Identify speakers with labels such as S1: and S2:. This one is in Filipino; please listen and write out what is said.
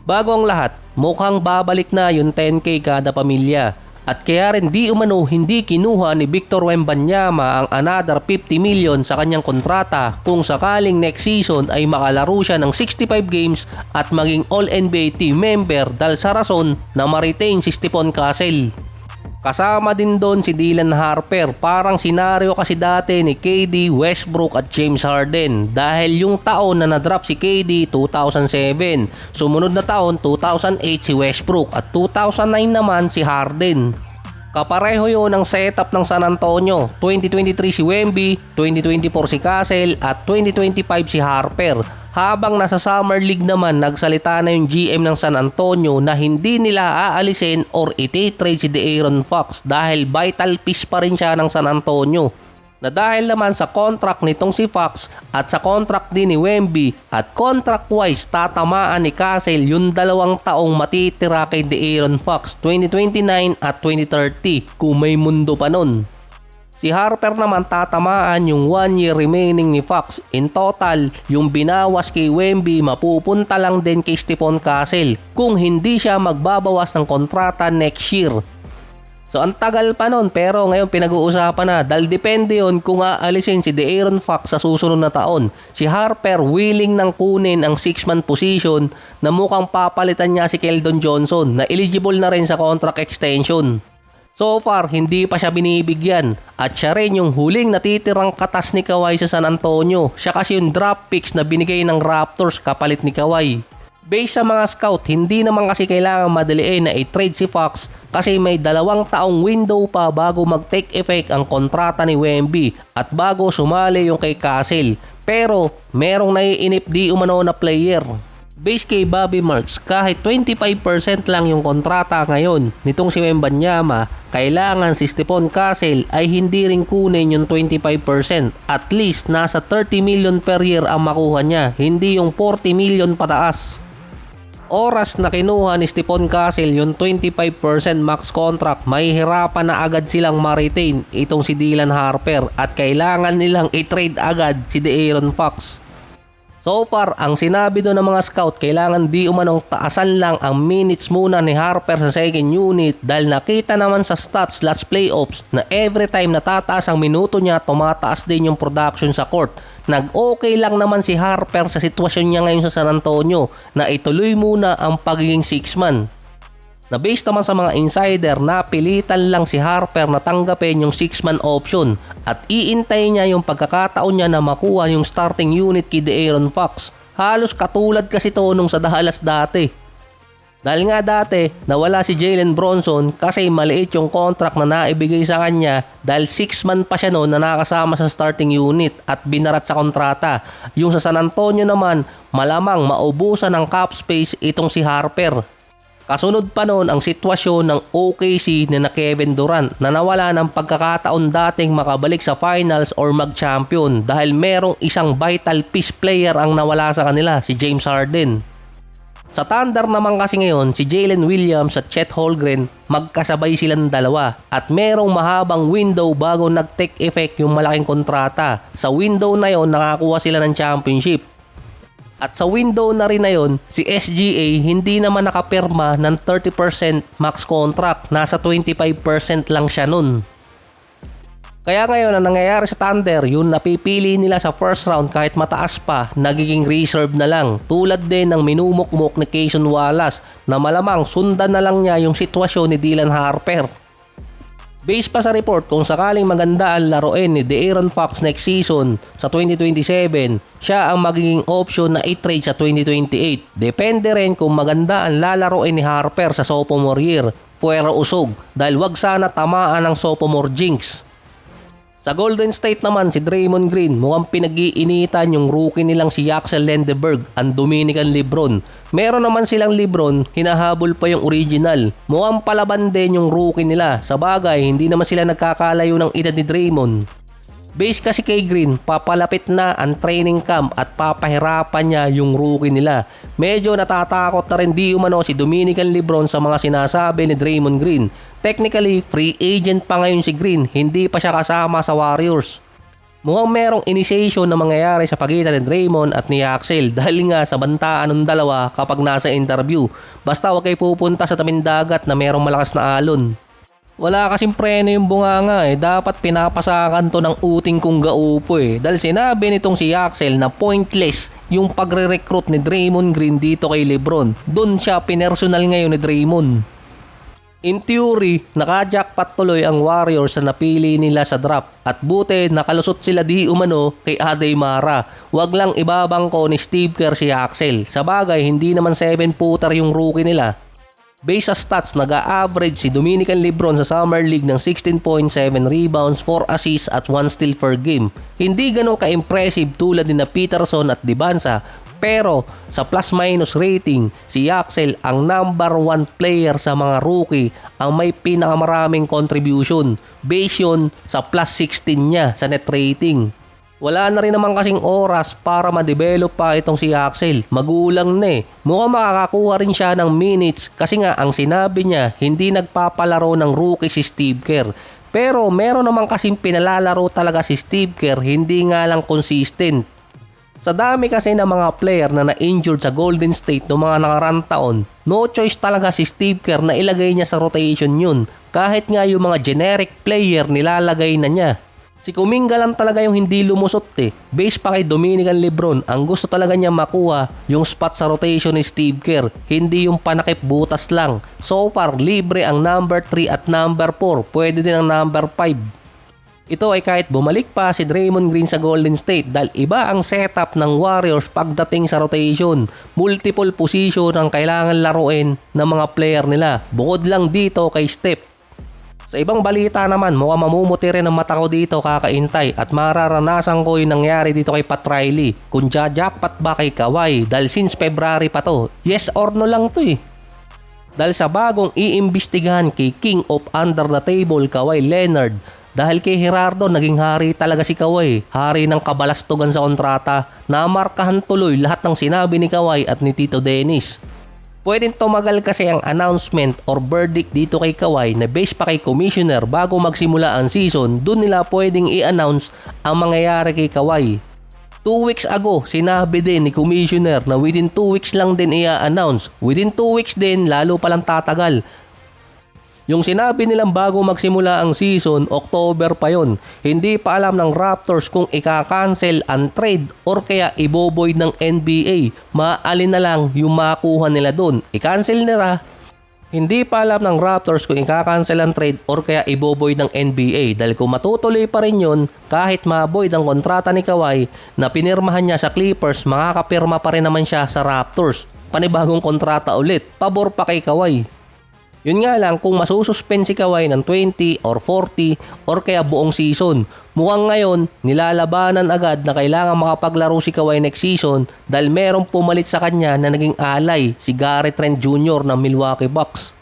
S1: Bago ang lahat, mukhang babalik na yung 10K kada pamilya. At kaya rin di umano hindi kinuha ni Victor Wembanyama ang another 50 million sa kanyang kontrata kung sakaling next season ay makalaro siya ng 65 games at maging All-NBA team member dahil sa rason na ma-retain si Stephon Castle. Kasama din doon si Dylan Harper, parang senaryo kasi dati ni KD, Westbrook at James Harden dahil yung taon na na-drop si KD 2007, sumunod na taon 2008 si Westbrook at 2009 naman si Harden. Kapareho yun ang setup ng San Antonio, 2023 si Wemby, 2024 si Castle at 2025 si Harper. Habang nasa Summer League naman, nagsalita na yung GM ng San Antonio na hindi nila aalisin or iti-trade si De'Aaron Fox dahil vital piece pa rin siya ng San Antonio. Na dahil naman sa contract nitong si Fox at sa contract din ni Wemby at contract-wise tatamaan ni Castle yung 2 taong matitira kay De'Aaron Fox 2029 at 2030 kung may mundo pa nun. Si Harper naman tatamaan yung 1 year remaining ni Fox. In total, yung binawas kay Wemby mapupunta lang din kay Stephon Castle kung hindi siya magbabawas ng kontrata next year. So ang tagal pa nun pero ngayon pinag-uusapan na dahil depende yun kung aalisin si De'Aaron Fox sa susunod na taon. Si Harper willing nang kunin ang 6-man position na mukhang papalitan niya si Keldon Johnson na eligible na rin sa contract extension. So far, hindi pa siya binibigyan at siya rin yung huling natitirang katas ni Kawhi sa San Antonio. Siya kasi yung draft picks na binigay ng Raptors kapalit ni Kawhi. Based sa mga scout, hindi naman kasi kailangan madaliin na i-trade si Fox kasi may 2 taong window pa bago mag-take effect ang kontrata ni Wemby at bago sumali yung kay Castle. Pero merong naiinip di umano na player. Base kay Bobby Marks, kahit 25% lang yung kontrata ngayon nitong si Wembanyama, kailangan si Stephon Castle ay hindi rin kunin yung 25%. At least nasa 30 million per year ang makuha niya, hindi yung 40 million pataas. Oras na kinuha ni Stephon Castle yung 25% max contract, mahihirapan na agad silang ma-retain itong si Dylan Harper at kailangan nilang i-trade agad si De'Aaron Fox. So far, ang sinabi doon ng mga scout, kailangan di umanong taasan lang ang minutes muna ni Harper sa second unit dahil nakita naman sa stats last playoffs na every time natataas ang minuto niya, tumataas din yung production sa court. Nag-okay lang naman si Harper sa sitwasyon niya ngayon sa San Antonio na ituloy muna ang pagiging 6-man. Na based naman sa mga insider, napilitan lang si Harper na tanggapin yung 6-man option at iintay niya yung pagkakataon niya na makuha yung starting unit kay De'Aaron Fox. Halos katulad kasi to nung sa Dallas dati. Dahil nga dati, nawala si Jalen Bronson kasi maliit yung contract na naibigay sa kanya dahil 6-man pa siya noon na nakasama sa starting unit at binarat sa kontrata. Yung sa San Antonio naman, malamang maubusan ng cap space itong si Harper. Kasunod pa noon ang sitwasyon ng OKC na Kevin Durant na nawala ng pagkakataon dating makabalik sa finals or mag-champion dahil merong isang vital piece player ang nawala sa kanila, si James Harden. Sa Thunder naman kasi ngayon, si Jalen Williams at Chet Holmgren magkasabay silang dalawa at merong mahabang window bago nag-take effect yung malaking kontrata. Sa window na yon nakakuha sila ng championship. At sa window na rin na yun, si SGA hindi naman nakapirma ng 30% max contract. Nasa 25% lang siya nun. Kaya ngayon ang nangyayari sa Thunder, yung napipili nila sa first round kahit mataas pa, nagiging reserve na lang. Tulad din ng minumukmok ni Cason Wallace na malamang sundan na lang niya yung sitwasyon ni Dylan Harper. Based pa sa report, kung sakaling maganda ang laruin ni De'Aaron Fox next season sa 2027, siya ang magiging option na i-trade sa 2028. Depende rin kung maganda ang lalaruin ni Harper sa sophomore year, puwera usog, dahil wag sana tamaan ng sophomore jinx. Sa Golden State naman, si Draymond Green, mukhang pinag-iinitan yung rookie nilang si Axel Lendeberg, ang Dominican Lebron. Meron naman silang Lebron, hinahabol pa yung original. Mukhang palaban din yung rookie nila. Sa bagay, hindi naman sila nagkakalayo ng edad ni Draymond. Base kasi kay Green, papalapit na ang training camp at papahirapan niya yung rookie nila. Medyo natatakot na rin di umano si Dominican Lebron sa mga sinasabi ni Draymond Green. Technically, free agent pa ngayon si Green, hindi pa siya kasama sa Warriors. Mukhang merong initiation na mangyayari sa pagitan ni Draymond at ni Axel dahil nga sa bantaan ng dalawa kapag nasa interview. Basta huwag kayo pupunta sa tabing dagat na merong malakas na alon. Wala kasing preno yung bunganga dapat pinapasakan to ng uting kung gaupo dahil sinabi nitong si Axel na pointless yung pagre-recruit ni Draymond Green dito kay Lebron. Doon siya pinersonal ngayon ni Draymond. In theory, naka-jackpot tuloy ang Warriors na napili nila sa draft at buti nakalusot sila di umano kay Aday Mara. Wag lang ibabangko ni Steve Kerr si Axel. Sa bagay, hindi naman 7-footer yung rookie nila. Based sa stats, nag-a-average si Dominican Lebron sa Summer League ng 16.7 rebounds, 4 assists at 1 steal per game. Hindi ganun ka-impressive tulad ni na Peterson at Dibansa, pero sa plus-minus rating, si Axel ang number 1 player sa mga rookie ang may pinakamaraming contribution based yun sa plus 16 niya sa net rating. Wala na rin naman kasing oras para ma-develop pa itong si Axel. Magulang na Mukhang makakakuha rin siya ng minutes kasi nga ang sinabi niya hindi nagpapalaro ng rookie si Steve Kerr. Pero meron naman kasing pinalalaro talaga si Steve Kerr, hindi nga lang consistent. Sa dami kasi ng mga player na na-injured sa Golden State noong mga nakarang taon, no choice talaga si Steve Kerr na ilagay niya sa rotation yun. Kahit nga yung mga generic player nilalagay na niya. Si Kuminga lang talaga yung hindi lumusot Base pa kay Dominican Lebron, ang gusto talaga niya makuha yung spot sa rotation ni Steve Kerr, hindi yung panakip butas lang. So far, libre ang number 3 at number 4, pwede din ang number 5. Ito ay kahit bumalik pa si Draymond Green sa Golden State dahil iba ang setup ng Warriors pagdating sa rotation. Multiple position ang kailangan laruin ng mga player nila. Bukod lang dito kay Steph. Sa ibang balita naman, mukhang mamumuti rin ang mata ko dito kakaintay at mararanasan ko yung nangyari dito kay Pat Riley. Kung jackpot ba kay Kawhi dahil since February pa to. Yes or no lang to Dahil sa bagong iimbestigahan kay King of Under the Table Kawhi Leonard. Dahil kay Gerardo naging hari talaga si Kawhi. Hari ng kabalastugan sa kontrata. Namarkahan tuloy lahat ng sinabi ni Kawhi at ni Tito Dennis. Pwedeng tumagal kasi ang announcement or verdict dito kay Kawhi na based pa kay Commissioner bago magsimula ang season, dun nila pwedeng i-announce ang mangyayari kay Kawhi. 2 weeks ago, sinabi din ni Commissioner na within 2 weeks lang din i-announce. Within 2 weeks din, lalo palang tatagal. Yung sinabi nilang bago magsimula ang season, October pa yon. Hindi pa alam ng Raptors kung ika-cancel ang trade or kaya iboboid ng NBA. Maalin na lang yung makuha nila doon. I-cancel nila. Hindi pa alam ng Raptors kung ika-cancel ang trade or kaya iboboid ng NBA. Dahil kung matutuloy pa rin yun, kahit ma-void ang kontrata ni Kawhi na pinirmahan niya sa Clippers, makakapirma pa rin naman siya sa Raptors. Panibagong kontrata ulit. Pabor pa kay Kawhi. Yun nga lang kung masususpend si Kawhi ng 20 or 40 or kaya buong season. Mukhang ngayon nilalabanan agad na kailangan makapaglaro si Kawhi next season dahil merong pumalit sa kanya na naging alay si Gary Trent Jr. ng Milwaukee Bucks.